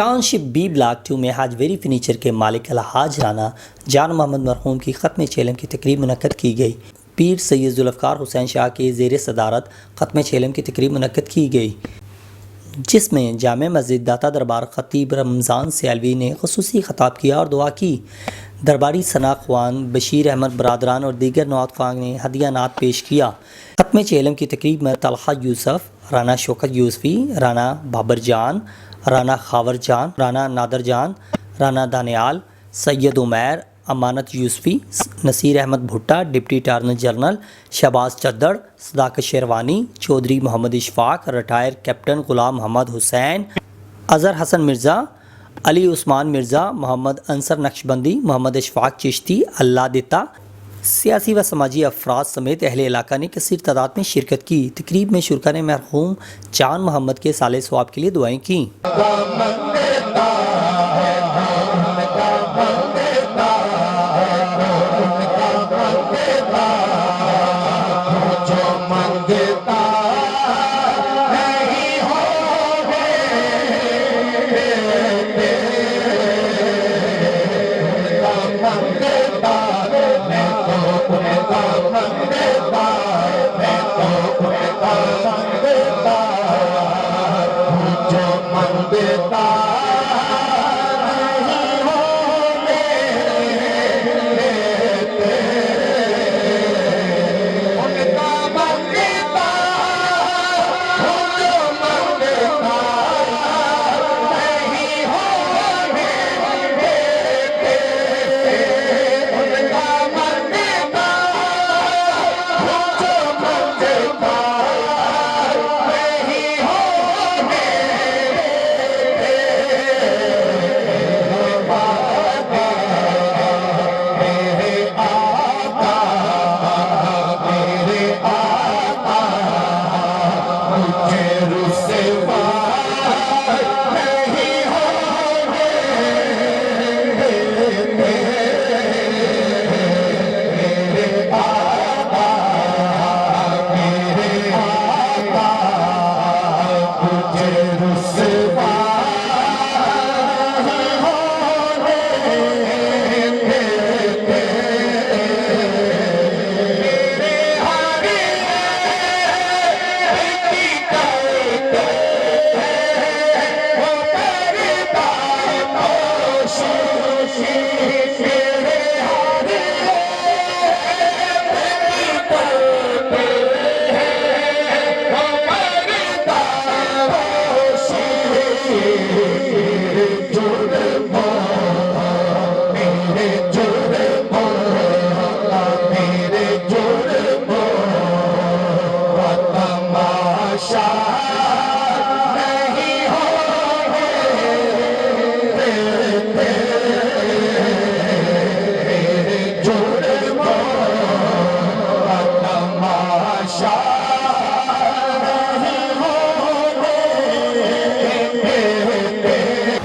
Town شپ B block 2 میں حاج very furniture کے مالک الحاج رانا جان محمد مرحوم کی ختم چیلم کی تقریب منعقد کی گئی۔ پیر سید ذوالفقار حسین شاہ کے زیر صدارت ختم چیلم کی تقریب منعقد کی گئی، جس میں جامع مسجد داتا دربار خطیب رمضان سیالوی نے خصوصی خطاب کیا اور دعا کی۔ درباری ثنا خوان، بشیر احمد برادران اور دیگر نعت خواں نے ہدیہ نعت پیش کیا۔ ختم چیلم کی تقریب میں طلحہ یوسف، رانا شوکت یوسفی، رانا بابر جان، رانا خاور جان، رانا نادر جان، Rana Daniyal, Syed Umair, Amanat Yousafi, Naseer Ahmed Bhatta, deputy attorney general Shahbaz Chadhar, Sadaqat Sherwani, Chaudhry Muhammad Ashfaq, retire captain Ghulam Muhammad حسین، اظہر حسن مرزا، علی عثمان مرزا، محمد انصر نقشبندی، محمد اشفاق چشتی، اللہ دتا، سیاسی و سماجی افراد سمیت اہل علاقہ نے کثیر تعداد میں شرکت کی۔ تقریب میں شرکا نے مرحوم جان محمد کے صالح ثواب کے لیے دعائیں کیں۔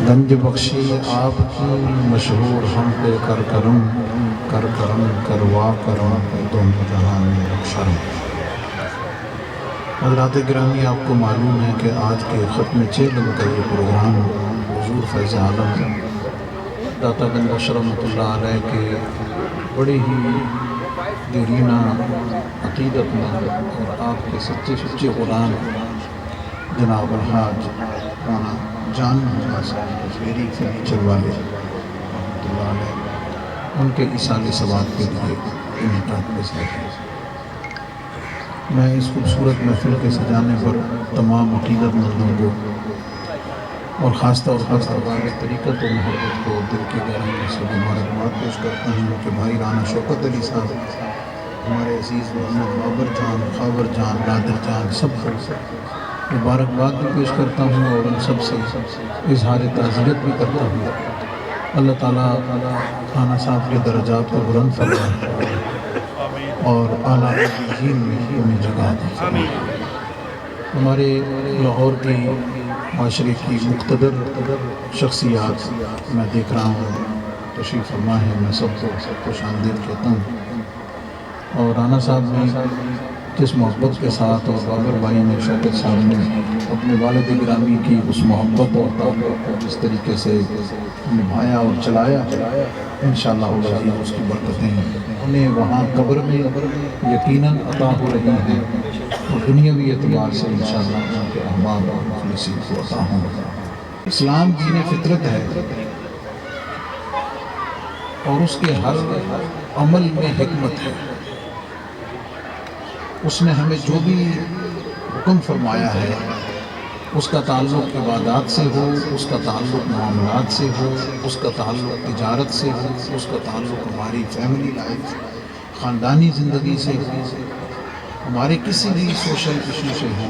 گنج بخشی آپ کی مشہور ہم پہ کر کرم کروا کرم دونوں جہان میں شرم۔ حضرات گرامی، آپ کو معلوم ہے کہ آج کے ختم چیلم کا یہ پروگرام حضور فیض عالم داتا گنج بخش رحمۃ اللہ علیہ کے بڑی ہی دیرینہ عقیدت مند اور آپ کے سچے غلام جناب الحاج رانا جان محمد صاحب ویری فرنیچر والے رحمۃ اللہ علیہ، ان کے ایصال ثواب کے لیے انعقاد پیش ہے۔ میں اس خوبصورت محفل کے سجانے پر تمام عقیدت مندوں کو اور خاص طور پر ارباب طریقت و محبت کو دل کی گہرائیوں سے مبارکباد پیش کرتا ہوں کہ بھائی رانا شوکت علی صاحب، ہمارے عزیز محمد بابر جان، خاور جان، نادر جان، سب کو مبارکباد بھی پیش کرتا ہوں اور ان سب سے اظہار تعزیت بھی کرتا ہوں۔ اللہ تعالیٰ رانا صاحب کے درجات کو بلند فرمائے اور اعلیٰ علیین میں انہیں جگہ دے۔ ہمارے لاہور کی معاشرے کی مقتدر شخصیات میں دیکھ رہا ہوں تشریف فرما ہے، میں سب کو خوش آمدید کہتا ہوں۔ اور رانا صاحب نے جس محبت کے ساتھ اور بابر بھائی نے شوکت صاحب نے اپنے والد گرامی کی اس محبت اور تعلق کو جس طریقے سے نبھایا اور چلایا، انشاءاللہ العزیز اس کی برکتیں انہیں وہاں قبر میں یقیناً عطا ہو رہی ہیں اور دنیاوی اعتبار سے انشاءاللہ ان کے احباب اور مخلصین کو عطا ہوں گا۔ اسلام دین فطرت ہے اور اس کے ہر عمل میں حکمت ہے۔ اس نے ہمیں جو بھی حکم فرمایا ہے اس کا تعلق عبادات سے ہو، اس کا تعلق معاملات سے ہو، اس کا تعلق تجارت سے ہو، اس کا تعلق ہماری فیملی لائف خاندانی زندگی سے ہو، ہمارے کسی بھی سوشل ایشو سے ہو،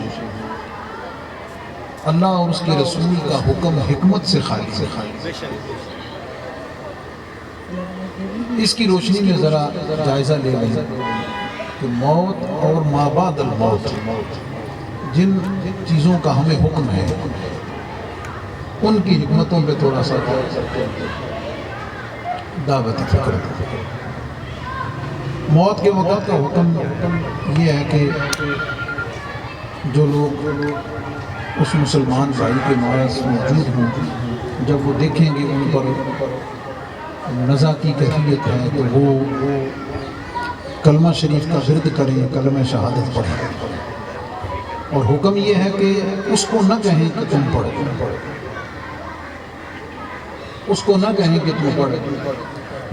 اللہ اور اس کے رسول کا حکم حکمت سے خالی ہے۔ اس کی روشنی میں ذرا جائزہ لے لیں کہ موت اور ما بعد الموت جن چیزوں کا ہمیں حکم ہے ان کی حکمتوں پہ تھوڑا سا دعوت فکر۔ موت کے وقت کا حکم یہ ہے کہ جو لوگ اس مسلمان بھائی کے ماس موجود ہوں جب وہ دیکھیں گے ان پر نزا کی کیفیت ہے تو وہ کلمہ شریف کا ورد کریں، کلمہ شہادت پڑھیں، اور حکم یہ ہے کہ اس کو نہ کہیں کہ تم پڑھو، اس کو نہ کہیں کہ تم پڑھو،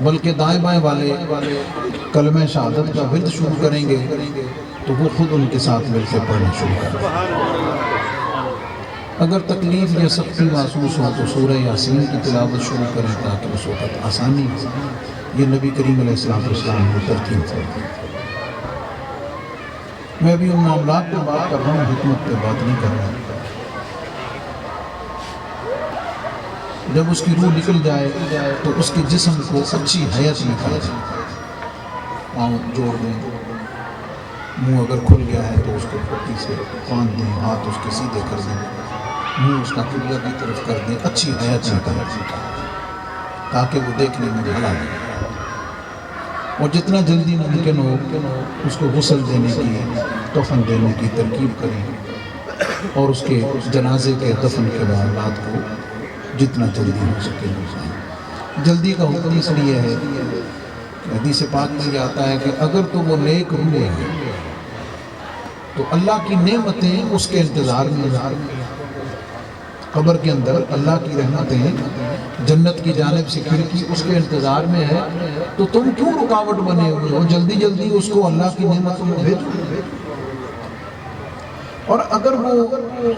بلکہ دائیں بائیں والے کلمہ شہادت کا ورد شروع کریں گے تو وہ خود ان کے ساتھ مل کے پڑھنا شروع کریں۔ اگر تکلیف یا سختی محسوس ہو تو سورہ یاسین کی تلاوت شروع کریں تاکہ اس وقت آسانی ہو۔ یہ نبی کریم علیہ السلام نے ترتیب ہے۔ میں ابھی ان معاملات پہ بات کر رہا ہوں، حکمت پہ بات نہیں کر رہا ہوں۔ جب اس کی روح نکل جائے تو اس کے جسم کو اچھی حیت نکال دیں، پاؤں جوڑ دیں، منہ اگر کھل گیا ہے تو اس کو پٹی سے باندھ دیں، ہاتھ اس کے سیدھے کر دیں، منہ اس کا قبلہ کی طرف کر دیں، اچھی حیت نکال دیں تاکہ وہ دیکھنے میں بھلا لگے، اور جتنا جلدی ممکن ہو اس کو غسل دینے کی، کفن دینے کی ترکیب کریں، اور اس کے جنازے کے دفن کے معاملات کو جتنا جلدی ہو سکے ہو جائیں۔ جلدی کا حکم اس لیے ہے کہ حدیث پاک میں یہ آتا ہے کہ اگر تو وہ نیک روح ہے تو اللہ کی نعمتیں اس کے انتظار میں، قبر کے اندر اللہ کی رحمتیں جنت کی جانب سے کھڑکی اس کے انتظار میں ہے، تو تم کیوں رکاوٹ بنے ہوئے ہو؟ جلدی جلدی اس کو اللہ کی نعمتوں میں بھیجو۔ اور اگر وہ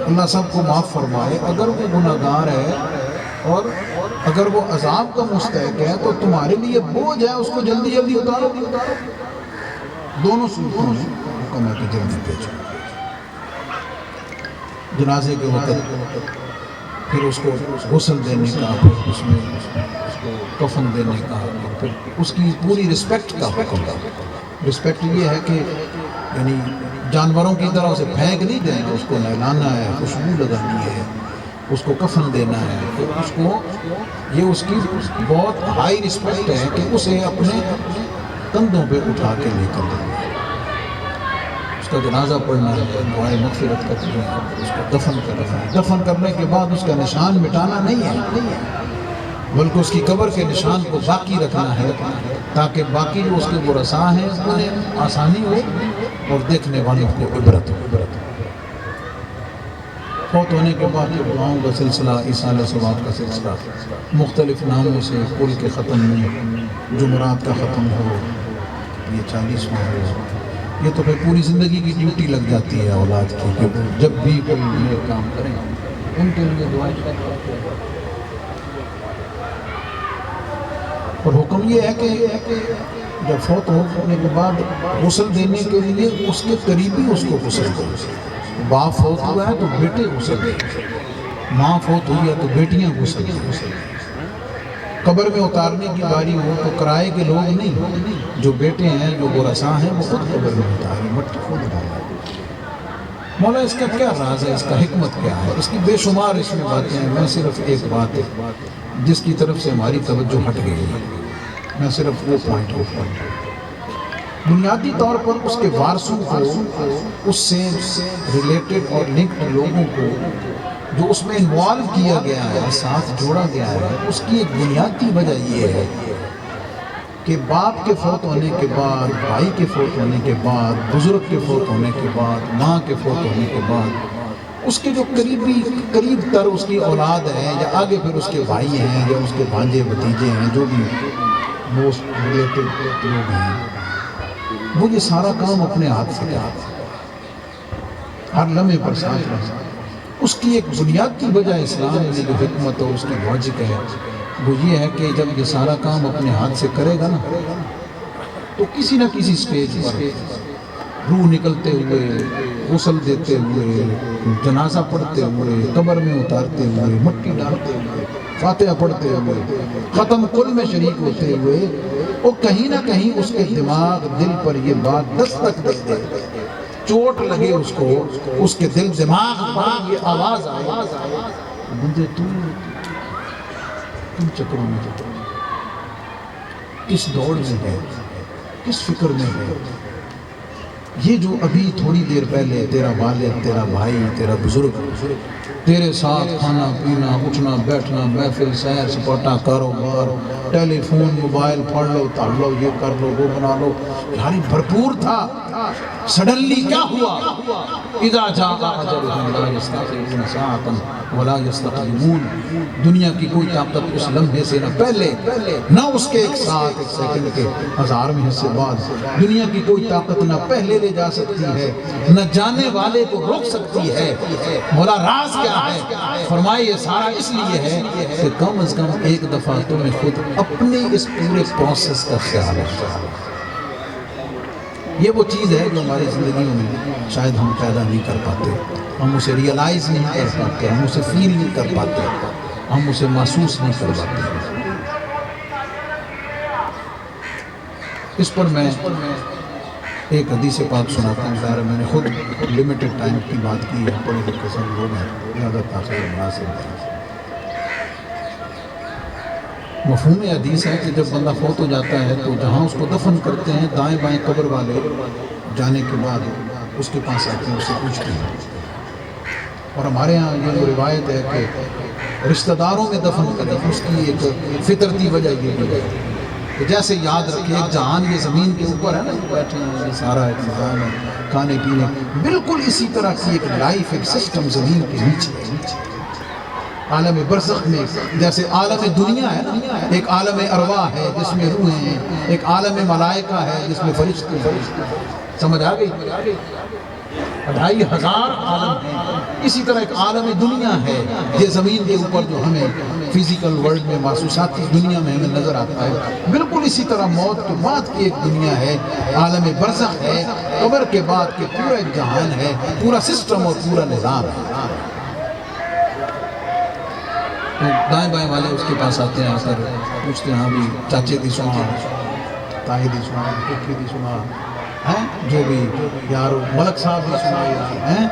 اللہ سب کو معاف فرمائے، اگر وہ گناہگار ہے اور اگر وہ عذاب کا مستحق ہے تو تمہارے لیے بوجھ ہے، اس کو جلدی جلدی اتارو۔ دونوں صورتوں میں حکم ہے کہ جلدی بھیجو۔ جنازے کے وقت پھر اس کو غسل دینے کا، پھر اس میں اس کو کفن دینے کا، اور پھر اس کی پوری رسپیکٹ کا حکم ہے۔ رسپیکٹ یہ ہے کہ یعنی جانوروں کی طرح اسے پھینک نہیں دینا، اس کو نہلانا ہے، خوشبو لگانی ہے، اس کو کفن دینا ہے، تو اس کو یہ اس کی بہت ہائی رسپیکٹ ہے کہ اسے اپنے کندھوں پہ اٹھا کے لے کر دینا ہے، اس کا جنازہ پڑھنا ہے، دعائے مغفرت کرنی ہے، اس کو دفن کرنا ہے۔ دفن کرنے کے بعد اس کا نشان مٹانا نہیں ہے، بلکہ اس کی قبر کے نشان کو باقی رکھنا ہے تاکہ باقی جو اس کے ورثاء ہیں انہیں آسانی ہو اور دیکھنے والوں کو عبرت ہو۔ فوت ہونے کے بعد دعاؤں کا سلسلہ، ایصال ثواب کا سلسلہ، مختلف ناموں سے، کل کے ختم میں، جمعرات کا ختم ہو، یہ 40واں ہو، یہ تو پھر پوری زندگی کی ڈیوٹی لگ جاتی ہے اولاد کی کہ جب بھی کوئی نیک کام کریں ان کے لیے دعائیں کریں۔ اور حکم یہ ہے کہ جب فوت ہونے کے بعد غسل دینے کے لیے اس کے قریبی اس کو غسل دیں۔ باپ فوت ہوا ہے تو بیٹے غسل دیں، ماں فوت ہوئی ہے تو بیٹیاں غسل دیں۔ قبر میں اتارنے کی باری ہو تو کرائے کے لوگ نہیں، جو بیٹے ہیں، جو ورثاء ہیں، وہ خود قبر میں اتاریں، مٹی خود ڈالیں۔ مولا اس کا کیا راز ہے، اس کا حکمت کیا ہے؟ اس کی بے شمار اس میں باتیں ہیں، میں صرف ایک بات ہے جس کی طرف سے ہماری توجہ ہٹ گئی ہے، میں صرف وہ پوائنٹ آف کروں۔ بنیادی طور پر اس کے وارثوں کو، اس سے ریلیٹڈ اور لنکڈ لوگوں کو جو اس میں انوالو کیا گیا ہے، ساتھ جوڑا گیا ہے، اس کی ایک بنیادی وجہ یہ ہے کہ باپ کے فوت ہونے کے بعد، بھائی کے فوت ہونے کے بعد، بزرگ کے فوت ہونے کے بعد، ماں کے فوت ہونے کے بعد اس کے جو قریب تر اس کی اولاد ہے، یا آگے پھر اس کے بھائی ہیں، یا اس کے بھانجے بھتیجے ہیں، جو بھی موسٹ ریلیٹڈ لوگ ہیں، وہ یہ سارا کام اپنے ہاتھ سے کرتے ہیں، ہر لمحے پر ساتھ رہتے ہیں۔ اس کی ایک بنیادی وجہ اسلام میں جو حکمت اور اس کی لاجک ہے وہ یہ ہے کہ جب یہ سارا کام اپنے ہاتھ سے کرے گا نا، تو کسی نہ کسی سٹیج پر روح نکلتے ہوئے، غسل دیتے ہوئے، جنازہ پڑھتے ہوئے، قبر میں اتارتے ہوئے، مٹی ڈالتے ہوئے، فاتحہ پڑھتے ہوئے، ختم کل میں شریک ہوتے ہوئے، وہ کہیں نہ کہیں اس کے دماغ دل پر یہ بات دستک دے دے، چوٹ لگے اس کو، اس کے دل دماغ پر یہ آواز آئے، بندے تم چکروں میں کس دوڑ میں ہے، کس فکر میں ہے؟ یہ جو ابھی تھوڑی دیر پہلے تیرا والد، تیرا بھائی، تیرا بزرگ تیرے ساتھ کھانا پینا، اٹھنا بیٹھنا، محفل، سیر سپاٹا، کاروبار، ٹیلی فون، موبائل پڑھ لو، تاڑ لو، یہ کر لو، وہ بنا لو، یعنی بھرپور تھا، سڈنلی کیا ہوا؟ اذا جاء اجلهم لا يستأخرون ساعة ولا يستقدمون، دنیا کی کوئی طاقت اس لمحے سے نہ پہلے، نہ اس کے ایک ساتھ ایک سیکنڈ کے 1000ویں حصے بعد، دنیا کی کوئی طاقت نہ پہلے لے جا سکتی ہے، نہ جانے والے کو روک سکتی ہے۔ مولا راز کیا ہے؟ فرمائے یہ سارا اس لیے ہے کہ کم از کم ایک دفعہ تمہیں خود اپنے اس پورے پروسیس کا خیال ہے۔ یہ وہ چیز ہے جو ہماری زندگیوں میں شاید ہم پیدا نہیں کر پاتے، ہم اسے ریئلائز نہیں کر پاتے، ہم اسے فیل نہیں کر پاتے، ہم اسے محسوس نہیں کر پاتے۔ اس پر میں ایک حدیث پاک سناتا ہوں، ظاہر میں نے خود لمیٹڈ ٹائم کی بات کی ہے، پڑھے لکھے سب لوگ ہیں، زیادہ تاثیر مناسب ہے۔ مفہوم حدیث ہے کہ جب بندہ فوت ہو جاتا ہے تو جہاں اس کو دفن کرتے ہیں، دائیں بائیں قبر والے جانے کے بعد اس کے پاس آتے ہیں، اس سے پوچھتے ہیں، اور ہمارے ہاں یہ جو روایت ہے کہ رشتہ داروں میں دفن کریں، اس کی ایک فطرتی وجہ یہ بھی ہے کہ جیسے یاد رکھے ایک جہان یہ زمین کے اوپر ہے نا، بیٹھے ہیں، یہ سارا ایک نظام ہے، کھانے پینے، بالکل اسی طرح کی ایک لائف، ایک سسٹم زمین کے نیچے ہے۔ عالم برزخ میں جیسے عالم دنیا ہے نا، ایک عالم ارواح ہے جس میں روحیں ہیں، ایک عالم ملائکہ ہے جس میں فرشتے ہیں، سمجھ آ گئی؟ 2500 عالم ہیں، اسی طرح ایک عالم دنیا ہے یہ زمین کے اوپر جو ہمیں فزیکل ورلڈ میں، محسوساتی دنیا میں ہمیں نظر آتا ہے، بالکل اسی طرح موت کے بعد کی ایک دنیا ہے، عالم برزخ ہے، قبر کے بعد کے پورا ایک جہان ہے، پورا سسٹم اور پورا نظام ہے۔ تو دائیں بائیں والے اس کے پاس آتے ہیں، آ کر پوچھتے ہیں، ہاں بھی چاچے دی سنا، تائی دی سنا، پھوپھی دی سنا، جو بھی یارو ملک صاحب دی سنا، ہیں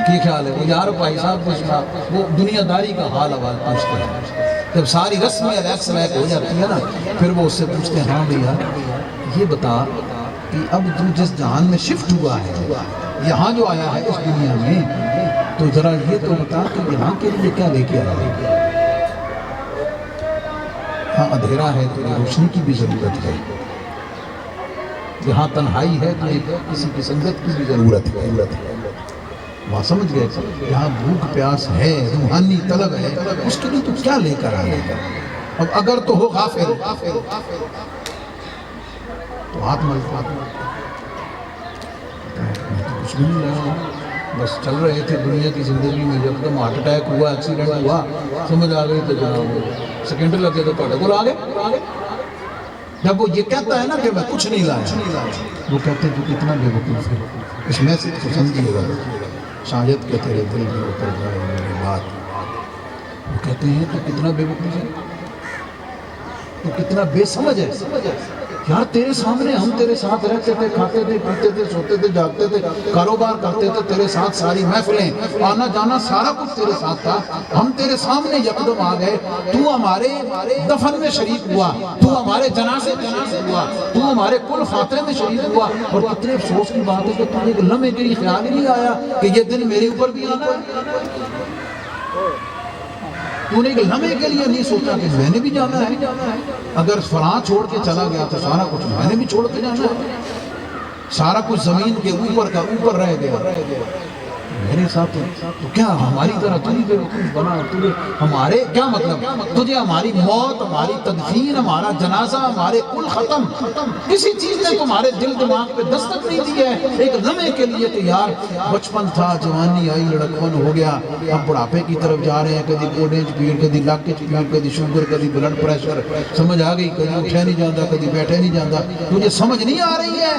کی خیال ہے وہ یارو بھائی صاحب دی سنا، وہ دنیا داری کا حال احوال پوچھتے ہیں۔ جب ساری رسمیں الیکس لیک ہو جاتی ہے نا، پھر وہ اس سے پوچھتے ہیں، ہاں بھیا یہ بتا کہ اب تو جس جہان میں شفٹ ہوا ہے، یہاں جو آیا ہے اس دنیا میں، تو ذرا یہ تو بتا کہ یہاں کے لیے کیا لے کے آیا ہے؟ یہاں اندھیرا ہے تو یہ روشنی کی بھی ضرورت ہے، یہاں تنہائی ہے تو کسی کی سنگت کی بھی ضرورت ہے، وہاں سمجھ گئے، یہاں بھوک پیاس ہے، روحانی طلب ہے، اس کے لیے تو کیا لے کر آئے گا؟ اب اگر تو ہو غافل تو ہاتھ ملتا، کچھ بھی نہیں رہا، بس چل رہے تھے دنیا کی زندگی میں، جب تم ہارٹ اٹیک ہوا، ایکسیڈنٹ ہوا، سمجھ آ گئی تو جناب سیکنڈ لگے تو پڑھے بول آگے۔ جب وہ یہ کہتا ہے نا کہ میں کچھ نہیں لایا، وہ کہتے ہیں کہ کتنا بے وقوف ہے، اس میسج کو سمجھیے گا، شاید کہ تیرے دل میں اتر جائے میری بات۔ وہ کہتے ہیں تو کتنا بے وقوف ہے، تو کتنا بے سمجھ ہے، یار تیرے سامنے ہم تیرے ساتھ رہتے تھے، کھاتے تھے، پیتے تھے، سوتے تھے، جاگتے تھے، کاروبار کرتے تھے تیرے ساتھ، ساری محفلیں، آنا جانا سارا کچھ تیرے ساتھ تھا، ہم تیرے سامنے یکدم آ گئے، تو ہمارے دفن میں شریک ہوا، تو ہمارے جنازے میں شریک ہوا، تو ہمارے کل فاتح میں شریک ہوا، اور کتنے افسوس کی بات ہے کہ تجھے ایک لمحے کے لیے خیال ہی نہیں آیا کہ یہ دن میرے اوپر بھی آنا ہے۔ تو نے ایک لمحے کے لیے نہیں سوچا کہ میں نے بھی جانا ہے، اگر فلاں چھوڑ کے چلا گیا تو سارا کچھ میں نے بھی چھوڑ کے جانا ہے، سارا کچھ زمین کے اوپر کا اوپر رہ گیا میرے ساتھ، تو کیا ہماری طرح تو نہیں بیوقوف بنا، تجھے ہمارے کیا مطلب، تجھے ہماری موت، ہماری تدفین، ہمارا جنازہ، ہمارے کل ختم، کسی چیز نے تمہارے دل دماغ پہ دستک نہیں دی ہے ایک لمحے کے لیے کہ یار بچپن تھا، جوانی آئی، لڑکپن ہو گیا، ہم بڑھاپے کی طرف جا رہے ہیں، کدی گوڈیج پیڑ، کدی لاکچ پیڑ، کدی شوگر، کدی بلڈ پریشر، سمجھ آ گئی، کدی اٹھا نہیں جاتا، کدی بیٹھے نہیں جاتا، تجھے سمجھ نہیں آ رہی ہے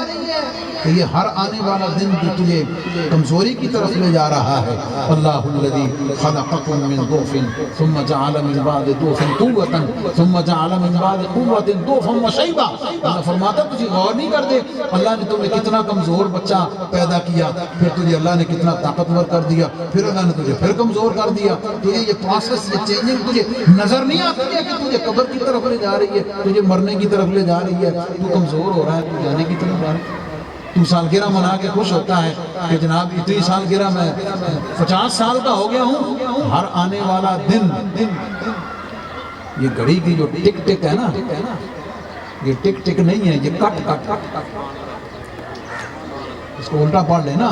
کہ یہ ہر آنے والا دن جو تجھے کمزوری کی طرف لے جا رہا ہے۔ اللہ الذی خلقکم من ضعف ثم جعل من بعد ضعف قوة ثم جعل من بعد قوة ضعفا وشیبا، اللہ فرماتا تجھے غور نہیں کرتے اللہ نے تمہیں کتنا کمزور بچہ پیدا کیا، پھر تجھے اللہ نے کتنا طاقتور کر دیا، پھر اللہ نے تجھے پھر کمزور کر دیا، تجھے یہ پروسیس، یہ چینجنگ تجھے نظر نہیں آتی ہے کہ تجھے قبر کی طرف لے جا رہی ہے، تجھے مرنے کی طرف لے جا رہی ہے، تو کمزور ہو رہا ہے، تو جانے کی طرف جا رہا ہے۔ تو سالگرہ منا کے خوش ہوتا ہے کہ جناب اتنی سالگرہ میں 50 سال کا ہو گیا ہوں، ہر آنے والا دن، یہ گھڑی کی جو ٹک ٹک ہے نا، یہ ٹک ٹک نہیں ہے، یہ کٹ کٹ، اس کو الٹا پڑھ لینا،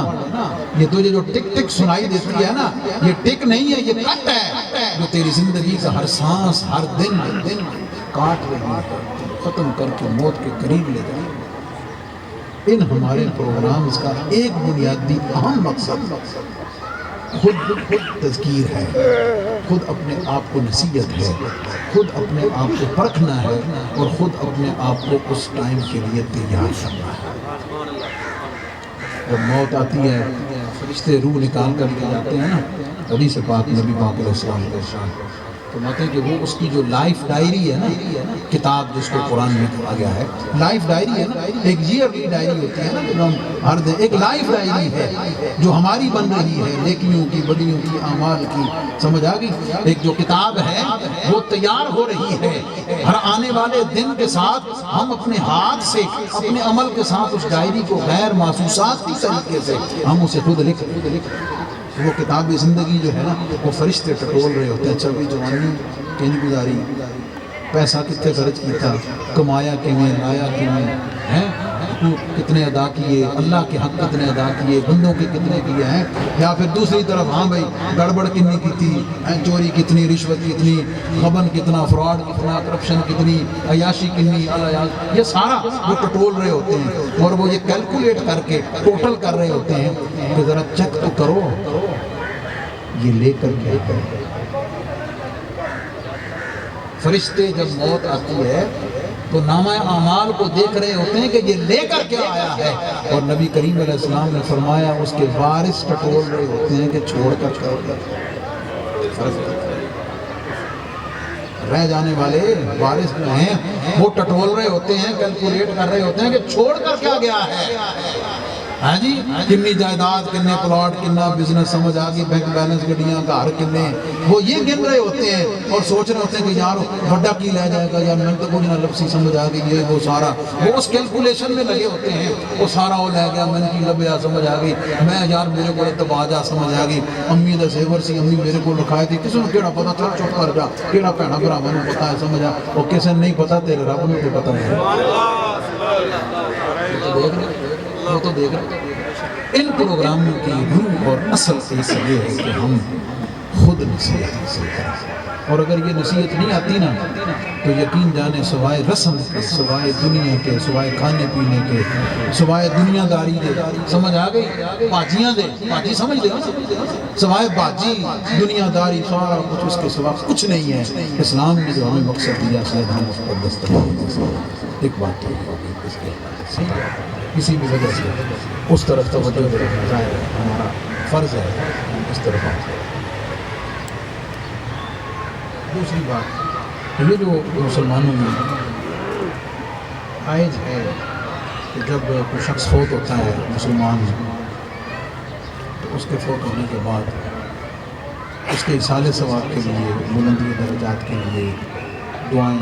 یہ تجھے جو ٹک ٹک سنائی دیتی ہے نا، یہ ٹک نہیں ہے، یہ کٹ ہے، جو تیری زندگی کا ہر سانس، ہر دن کاٹ رہی ہے، ختم کر کے موت کے قریب لے جائے۔ ان ہمارے پروگرامز کا ایک بنیادی اہم مقصد خود تذکیر ہے، خود اپنے آپ کو نصیحت ہے، خود اپنے آپ کو پرکھنا ہے، اور خود اپنے آپ کو اس ٹائم کے لیے تیار کرنا ہے۔ جب موت آتی ہے، فرشتے روح نکال کر کے جاتے ہیں نا، حدیث پاک نبی پاک علیہ السلام کے ارشاد فرماتے ہیں کہ وہ اس کی جو لائف ڈائری ہے نا، کتاب جس کو قرآن میں کہا گیا ہے، لائف ڈائری ہے نا، ایک ایئرلی ڈائری ہوتی ہے نا، جو ہم ہر دن، ایک لائف ڈائری ہے جو ہماری بن رہی ہے، نیکیوں کی، بدیوں کی، اعمال کی، سمجھ آ گئی، ایک جو کتاب ہے وہ تیار ہو رہی ہے، ہر آنے والے دن کے ساتھ ہم اپنے ہاتھ سے، اپنے عمل کے ساتھ اس ڈائری کو غیر محسوسات کی طریقے سے ہم اسے خود لکھ وہ کتاب زندگی جو ہے نا، وہ فرشتے ٹٹول رہے ہوتے ہیں، چلوی جوانی کہیں گزاری، پیسہ کتنے خرچ کیتا، کمایا کیویں، لایا کیویں، ہیں حقوق کتنے ادا کیے، اللہ کے حق کتنے ادا کیے، بندوں کے کتنے کیے ہیں، یا پھر دوسری طرف ہاں بھائی گڑبڑ کتنی کی تھی، چوری کتنی، رشوت کتنی، غبن کتنا، فراڈ کتنا، کرپشن کتنی، عیاشی کتنی، یہ سارا وہ ٹٹول رہے ہوتے ہیں، اور وہ یہ کیلکولیٹ کر کے ٹوٹل کر رہے ہوتے ہیں کہ ذرا چیک تو کرو یہ لے کر کیا کریں۔ فرشتے جب موت آتی ہے تو نامہ اعمال کو دیکھ رہے ہوتے ہیں کہ یہ لے کر کیا آیا ہے، اور نبی کریم علیہ السلام نے فرمایا اس کے وارث ٹٹول رہے ہوتے ہیں کہ چھوڑ کر کیا گیا۔ رہ جانے والے وارث جو ہیں وہ ٹٹول رہے ہوتے ہیں، کیلکولیٹ کر رہے ہوتے ہیں کہ چھوڑ کر کیا گیا ہے، ہاں جی، کنی جائیداد، کنے پلاٹ، کنا بزنس، سمجھ آگی، بینک بیلنس، گڈیاں، گھر کنے، وہ یہ گن رہے ہوتے ہیں اور سوچ رہے ہوتے ہیں کہ یار بڑا کی لے جائے گا، یا میں تو کچھ نہ لبسی، سمجھ آگئی، یہ وہ سارا وہ اس کیلکولیشن میں لگے ہوتے ہیں، وہ سارا وہ لے گیا، میں نے کی لبیا، سمجھ آگئی، میں یار میرے کو تباجا، سمجھ آگئی، امی دا سیور سی، امی میرے کو لکھائے تھی، کسی نے کیڑا پتا تھا، چپ کر جا، کیڑا پہنا براہ میں پتا ہے، سمجھ آ، اور کسی نے نہیں پتا، تیرے رب نے تو پتا ہے، وہ تو دیکھ رہے۔ ان پروگراموں کی روح اور اصل چیز یہ ہے کہ ہم خود نصیحت حاصل کریں، اور اگر یہ نصیحت نہیں آتی نا تو یقین جانے سوائے رسم کے، سوائے دنیا کے، سوائے کھانے پینے کے، سوائے دنیا داری دے، سمجھ آ گئی، باجیاں دے، باجی سمجھ دے، سوائے باجی، دنیا داری، سارا کچھ اس کے سوا کچھ نہیں ہے۔ اسلام نے جو ہمیں مقصد دیا شاید ہم اس پر دستیاب ایک بات کسی بھی وجہ سے اس طرف توجہ رکھنا چاہے، ہمارا فرض ہے اس طرف۔ دوسری بات یہ جو مسلمانوں میں حائز ہے کہ جب کوئی شخص فوت ہوتا ہے مسلمان تو اس کے فوت ہونے کے بعد اس کے اصالِ ثواب کے لیے، بلندی درجات کے لیے دعائیں،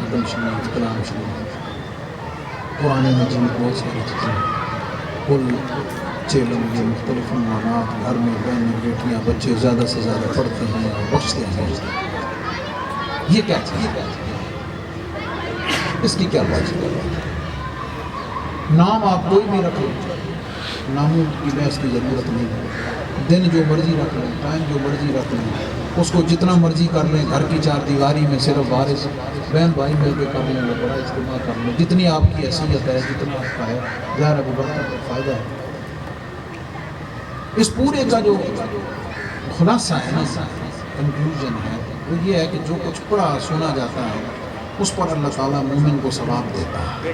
عدل شریف، کلام شریف، قرآن مجید، بہت ساری چیزیں، کل چیلم، یہ مختلف عنوانات، گھر میں بہنیں بیٹیاں بچے زیادہ سے زیادہ پڑھتے ہیں اور بخشتے ہیں. یہ کیا چیز ہے؟ اس کی کیا بات ہے؟ نام آپ کوئی بھی رکھ لیں، ناموں کی بحث کی ضرورت نہیں ہے. دن جو مرضی رکھ لیں، ٹائم جو مرضی رکھ لیں، اس کو جتنا مرضی کر لیں، گھر کی چار دیواری میں صرف وارث بہن بھائی مل کے کر لیں، وہ بڑا اجتماع کر لیں، جتنی آپ کی حیثیت ہے، جتنا آپ کا ہے، ظاہر ہے وہ برکت کا فائدہ ہے. اس پورے کا جو خلاصہ ہے نا، کنکلوژن ہے، وہ یہ ہے کہ جو کچھ پڑھا سنا جاتا ہے اس پر اللہ تعالیٰ مومن کو ثواب دیتا ہے،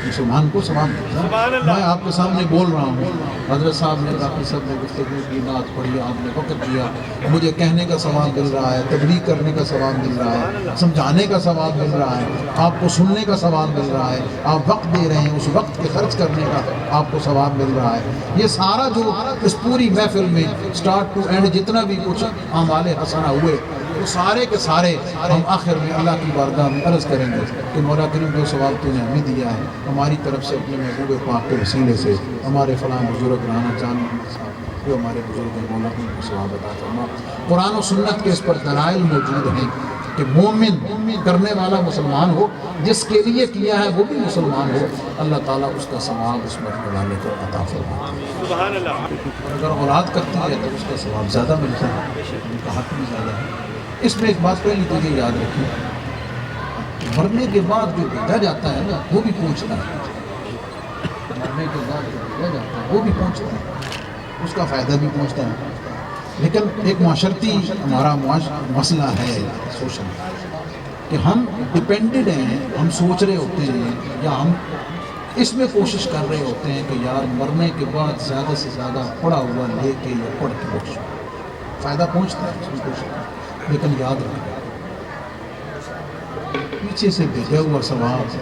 مسلمان کو ثواب دیتا ہے. میں آپ کے سامنے بول رہا ہوں، حضرت صاحب نے، باقی سب نے گفتگو کی، نعت پڑھی، آپ نے وقت دیا، مجھے کہنے کا ثواب مل رہا ہے، تبلیغ کرنے کا ثواب مل رہا ہے، سمجھانے کا ثواب مل رہا ہے، آپ کو سننے کا ثواب مل رہا ہے، آپ وقت دے رہے ہیں، اس وقت کے خرچ کرنے کا آپ کو ثواب مل رہا ہے. یہ سارا جو اس پوری محفل میں سٹارٹ ٹو اینڈ جتنا بھی کچھ اعمال حسنہ ہوئے، وہ سارے کے سارے ہم آخر میں اللہ کی بارگاہ میں عرض کریں گے کہ مولا کریم جو ثواب تو نے ہمیں دیا ہے، ہماری طرف سے اپنے محبوب پاک کے وسیلے سے ہمارے فلاں بزرگ رانا چاند صاحب جو ہمارے بزرگ ہیں، مولا ان کو ثواب عطا فرما. قرآن و سنت کے اس پر دلائل موجود ہیں کہ مومن کرنے والا مسلمان ہو، جس کے لیے کیا ہے وہ بھی مسلمان ہو، اللہ تعالیٰ اس کا ثواب اس مرنے والے کو عطا فرما. سبحان اللہ. اگر اولاد کرتی ہے تو اس کا ثواب زیادہ ملتا ہے، ان کا حق بھی زیادہ ہے. اس میں ایک بات پہلی تو یہ یاد رکھیں، مرنے کے بعد جو بھیجا جاتا ہے نا وہ بھی پہنچتا ہے. مرنے کے بعد جو بھیجا جاتا ہے وہ بھی پہنچتا ہے، اس کا فائدہ بھی پہنچتا ہے. لیکن ایک معاشرتی ہمارا مسئلہ ہے سوشل، کہ ہم ڈپینڈڈ ہیں، ہم سوچ رہے ہوتے ہیں یا ہم اس میں کوشش کر رہے ہوتے ہیں کہ یار مرنے کے بعد زیادہ سے زیادہ پڑھا ہوا لے کے یا پڑھ کے بخشو. فائدہ پہنچتا ہے اس میں کوشش، لیکن یاد رکھیں پیچھے سے بھیجا ہوا ثواب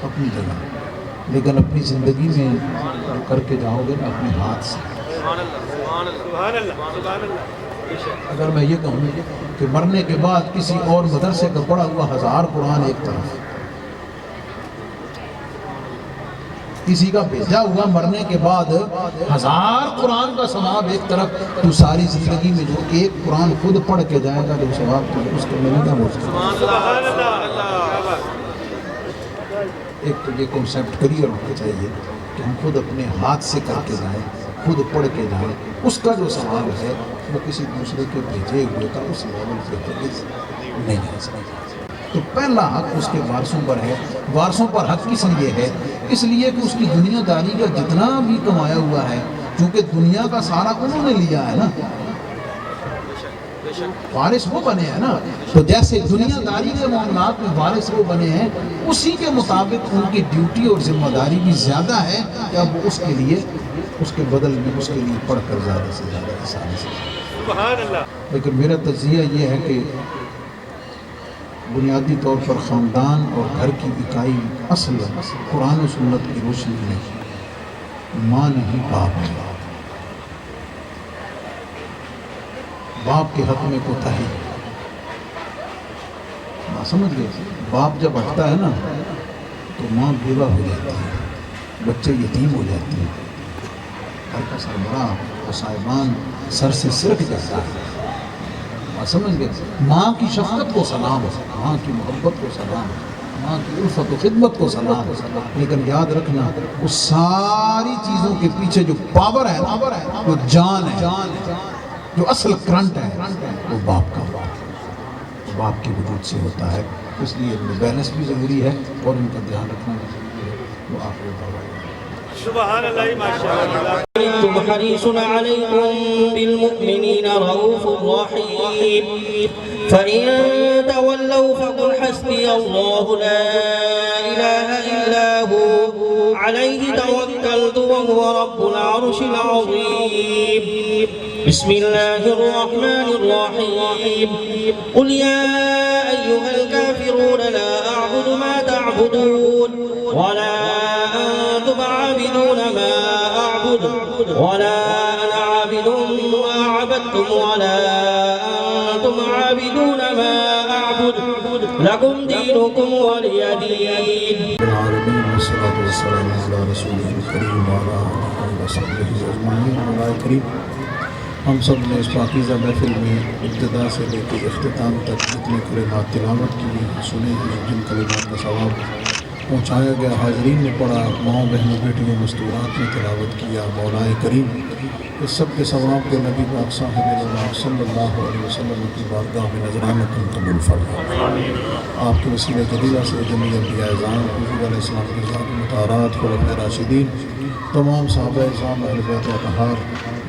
اپنی جگہ، لیکن اپنی زندگی میں کر کے جاؤ گے نا اپنے ہاتھ سے. اگر میں یہ کہوں کہ مرنے کے بعد کسی اور مدرسے کا پڑھا ہوا 1000 قرآن ایک طرف، کسی کا بھیجا ہوا مرنے کے بعد 1000 قرآن کا ثواب ایک طرف، تو ساری زندگی میں جو ایک قرآن خود پڑھ کے جائے گا جو ثواب تو اس کو ملے گا وہ. ایک تو یہ کنسیپٹ کلیئر ہونا چاہیے کہ ہم خود اپنے ہاتھ سے کر کے جائیں، خود پڑھ کے جائیں، اس کا جو ثواب ہے وہ کسی دوسرے کے بھیجے ہوئے کا اس لیول پہ نہیں آ سکتا. تو پہلا حق اس کے وارثوں پر ہے. وارثوں پر حق کس لیے ہے؟ اس لیے کہ اس کی دنیا داری کا جتنا بھی کمایا ہوا ہے، کیونکہ دنیا کا سارا انہوں نے لیا ہے نا، وارث وہ بنے ہیں نا. تو جیسے دنیا داری کے معاملات میں وارث وہ بنے ہیں، اسی کے مطابق ان کی ڈیوٹی اور ذمہ داری بھی زیادہ ہے کہ اب وہ اس کے لیے، اس کے بدل میں اس کے لیے پڑھ کر زیادہ سے زیادہ آسانی سے. سبحان اللہ. لیکن میرا تجزیہ یہ ہے کہ بنیادی طور پر خاندان اور گھر کی اکائی اصل قرآن و سنت کی روشنی میں ماں نہیں باپ ہے. باپ کے حق میں کوتاہی، ماں سمجھ گئے، باپ جب ہٹتا ہے نا تو ماں بیوہ ہو جاتی ہے، بچے یتیم ہو جاتے ہیں، گھر کا سربراہ اور صاحبان سر سے سرک جاتا ہے. سمجھ گئے، ماں کی شفقت کو سلام، ماں کی محبت کو سلام، ماں کی الفت و خدمت کو سلام. لیکن یاد رکھنا اس ساری چیزوں کے پیچھے جو پاور ہے نا، جو جان ہے، جو اصل کرنٹ ہے، وہ باپ کا، باپ کی وجود سے ہوتا ہے. اس لیے بیلنس بھی ضروری ہے اور ان کا دھیان رکھنا بھی ضروری ہے. وہ آخر دعوانا سبحان اللہ انتم حريص عليكم بالمؤمنين رؤوف رحيم فإن تولوا فقل حسبي الله لا إله إلا هو عليه توكلت وهو رب العرش العظيم. بسم الله الرحمن الرحيم. قل يا أيها الكافرون لا أعبد ما تعبدون تعبدون ولا أنتم عابدون ما أعبد ولا أنا عابد ما عبدتم ولا أنتم عابدون ما أعبد لكم دينكم ولي دين. العالمين والصلاة والسلام على رسوله الكريم وعلى آله وصحبه أجمعين. مولا کریم، ہم سب نے اس پاکیزہ محفل میں ابتدا سے لے کے اختتام تک جتنے کلمات تلاوت کی سنے ہیں، جن کلمات کا ثواب پہنچایا گیا، حاضرین نے پڑھا، ماؤں بہنوں بیٹیوں مستورات نے تلاوت کیا، مولا کریم اس سب کے ثواب کو نبی پاک صاحب اللہ صلی اللہ علیہ وسلم کی بارگاہ میں نذرانہ قبول فرما. آپ کے وسیلہ جلیلہ سے جمیع انبیاء اعظام، حضور علیہ السلام کے ذات مطہرات، خلفائے راشدین، تمام صحابہ اعظام، اہل بیت اطہار،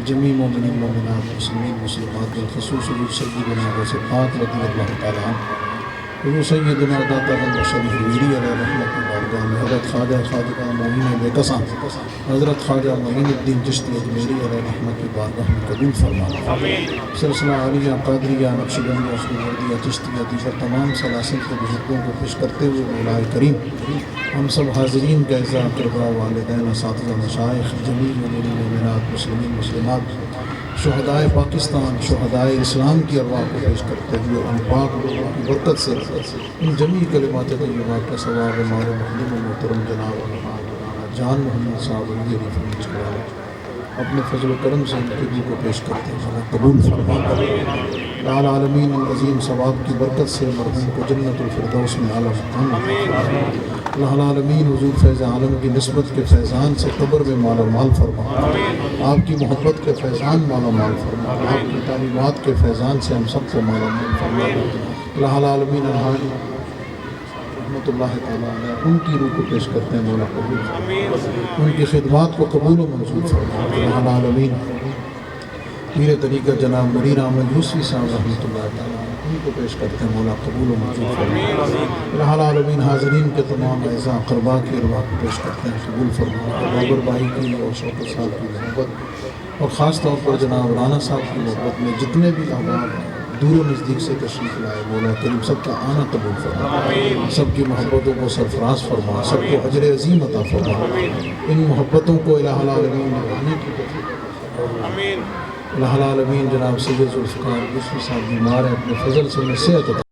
جمیع مومنین مومنات، مسلمین مسلمات، بالخصوص حضور سیدنا غوث پاک رضی اللہ تعالیٰ عنہ، حضور سیدنا داتا بند بشری حویری علیہ رحمت کی بارگاہ میں حضرت خواجہ خواجہ معین بے کساں حضرت خواجہ معین الدین چشتی اجمیری علیہ رحمت کی بارگاہ میں قبول فرما. سلسلہ عالیہ قادریہ نقشبندیہ سہروردیہ چشتیہ دیگر تمام سلاسل کے بزرگوں کو پیش کرتے ہوئے مولا کریم ہم سب حاضرین کا اعزاز، اقرباء، والدین، اساتذہ، مشائخ، جمیع مومنین مومنات، مسلمین مسلمات، شہدائے پاکستان، شہدائے اسلام کی ارواح کو پیش کرتے ہوئے ان پاک لوگوں کی برکت سے ان جمیع کلمات طیبات کا ثواب ہمارے مخدوم محترم جناب جان محمد صاحب علی فرمچ کرا اپنے فضل و کرم سے ان کے دل کو پیش کرتے ہیں، قبول فرما. العالمین العظیم ثواب کی برکت سے مرحوم کو جنت الفردوس میں اعلیٰ مقام العالمین حضور فیض عالم کی نسبت کے فیضان سے قبر میں مالا مال فرما. آپ کی محبت کے فیضان مالا مال فرما. آپ کی تعلیمات کے فیضان سے ہم سب کو مالا مال فرما. العالمین الحاج رحمۃ اللہ تعالیٰ علیہ ان کی روح کو پیش کرتے ہیں، مولا قبول فرما. ان کی خدمات کو قبول و منظور فرما. العالمین پیر طریقہ جناب منیر احمد یوسفی صاحب رحمۃ اللہ تعالیٰ ان کو پیش کرتے ہیں، مولا قبول و منظور فرما. العالمین حاضرین کے تمام اعزاء اقرباء کی ارواح کو پیش کرتے ہیں، قبول فرما. بابر بھائی کی اور شوکت صاحب کی محبت اور خاص طور پر جناب رانا صاحب کی محبت میں جتنے بھی احباب دور و نزدیک سے تشریف لائے، مولا کریم سب کا آنا قبول فرما. سب کی محبتوں کو سرفراز فرما، سب کو اجر عظیم عطا فرما. ان محبتوں کو الہ العالمین نبھانے کی توفیق الہ العالمین. جناب سید ذوالفقار یوسفی صاحب بیمار ہیں، اپنے فضل سے انہیں صحت عطا